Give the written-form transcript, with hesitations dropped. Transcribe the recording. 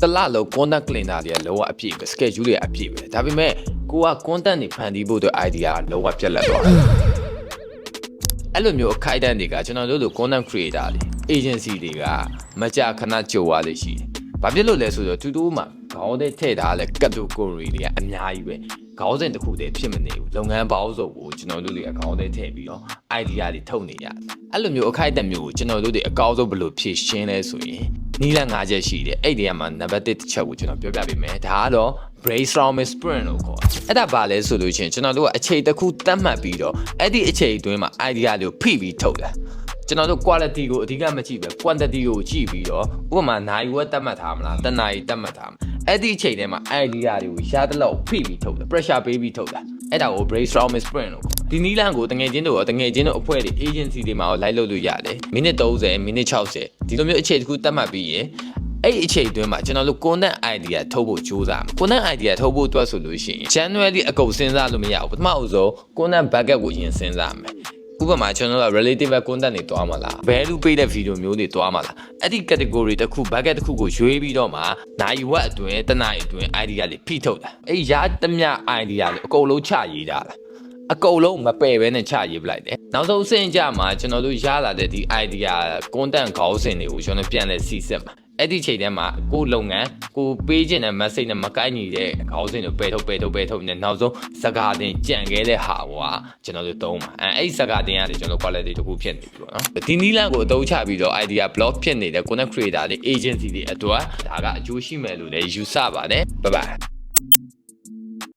တလလုံး content cleaner တွေကလောအပြည့်ပဲ schedule တွေအပြည့်ပဲဒါပေမဲ့ကိုက content တွေဖန်တီးဖို့အတွက် idea လောပြက်လက်သွားတယ်အဲ့လိုမျိုးအခိုက်အတန့်တွေကကျွန်တော်တို့လို content creator တွေ agency တွေကမကြခဏကြိုရလေရှိတယ်ဘာဖြစ်လို့လဲဆိုတော့တူတူမှခေါင်းထဲထည့်ထားလဲ category တွေကအများကြီးပဲခေါင်းစဉ်တစ်ခုတည်းဖြစ်မနေဘူးလုပ်ငန်းပေါင်းစုံကိုကျွန်တော်တို့တွေကခေါင်းထဲထည့်ပြီးတော့ idea တွေထုတ်နေရတယ်အဲ့လိုမျိုးအခိုက်အတန့်မျိုးကိုကျွန်တော်တို့တွေအကောင်းဆုံးဘယ်လိုဖြည့်ရှင်းလဲဆိုရင်နီးလန်း၅ချက်ရှိတယ်အဲ့ဒီမှာနံပါတ်1တစ်ချက်ကိုကျွန်တော်ပြောပြပေးမယ်ဒါကတော့ brainstorming sprint လို့ခေါ်တယ်အဲ့ဒါဘာလဲဆိုလို့ချင်းကျွန်တော်တို့ကအချိန်တစ်ခုသတ်မှတ်ပြီးတော့အဲ့ဒီအချိန်အတွင်းမှာ idea တွေကိုဖိပြီးထုတ်တယ်ကျွန်တော်တို့ quality ကိုအဓိကမကြည့်ပဲ quantity ကိုကြည့်ပြီးတော့ဥပမာနိုင်ဝက်တတ်မှတ်ထားမလားတနာရီတတ်မှတ်ထားမလားအဲ့ဒီအချိန်ထဲမှာ idea တွေကိုရှားတလောက်ဖိပြီးထုတ်တယ် pressure ပေးပြီးထုတ်တာအဲ့ဒါကို brainstorming sprint လို့ခေါ်ဒီနီးလန်းကိုတငယ်ချင်းတို့အဖွဲ့တွေ agency တွေမှာလိုက်လုပ်လို့ရတယ်မိနစ်30မိနစ်60ဒီလိုမျိုးအချိန်တစ်ခုသတ်မှတ်ပြီးရင်အဲ့အချိန်အတွင်းမှာကျွန်တော်တို့ content idea ထုတ်ဖို့ကြိုးစားမယ် content idea ထုတ်ဖို့အတွက်ဆိုလို့ရှိရင် January အကုန်စဉ်းစားလို့မရဘူးပထမအဆုံး content budget ကိုအရင်စဉ်းစားမယ်ဥပမာကျွန်တော်တို့ relative content တွေတွားမှာလား value ပေးတဲ့ video မျိုးတွေတွားမှာလားအဲ့ဒီ category တစ်ခု budget တစ်ခုကိုရွေးပြီးတော့မှနိုင်ဝက်အတွင်းတနာရီအတွင်း idea တွေဖိထုတ်တာအဲ့ရသမျှ idea တွေအကုန်လုံးချရေးတာလားအကုန်လုံးမပယ်ဘဲနဲ့ချရေးပလိုက်တယ်နောက်ဆုံးအဆင့်ကြမှာကျွန်တော်တို့ရလာတဲ့ဒီ idea content ခေါင်းစဉ်တွေကိုကျွန်တော်ပြန်လဲစီစစ်မှာအဲ့ဒီချိန်ထဲမှာကိုလုပ်ငန်းကိုပေးခြင်းနဲ့ message နဲ့မကိုက်ညီတဲ့ခေါင်းစဉ်တွေပယ်ထုတ်နေနောက်ဆုံးစကားတင်ကြံခဲ့တဲ့ဟာကွာကျွန်တော်တို့သုံးပါအဲ့စကားတင်ရတယ်ကျွန်တော် quality တခုဖြစ်နေပြီပေါ့နော်ဒီနီးလန်းကိုအသုံးချပြီးတော့ idea block ဖြစ်နေတဲ့ content creator တွေ agency တွေအတွက်ဒါကအကျိုးရှိမယ်လို့လည်းယူဆပါတယ်bye bye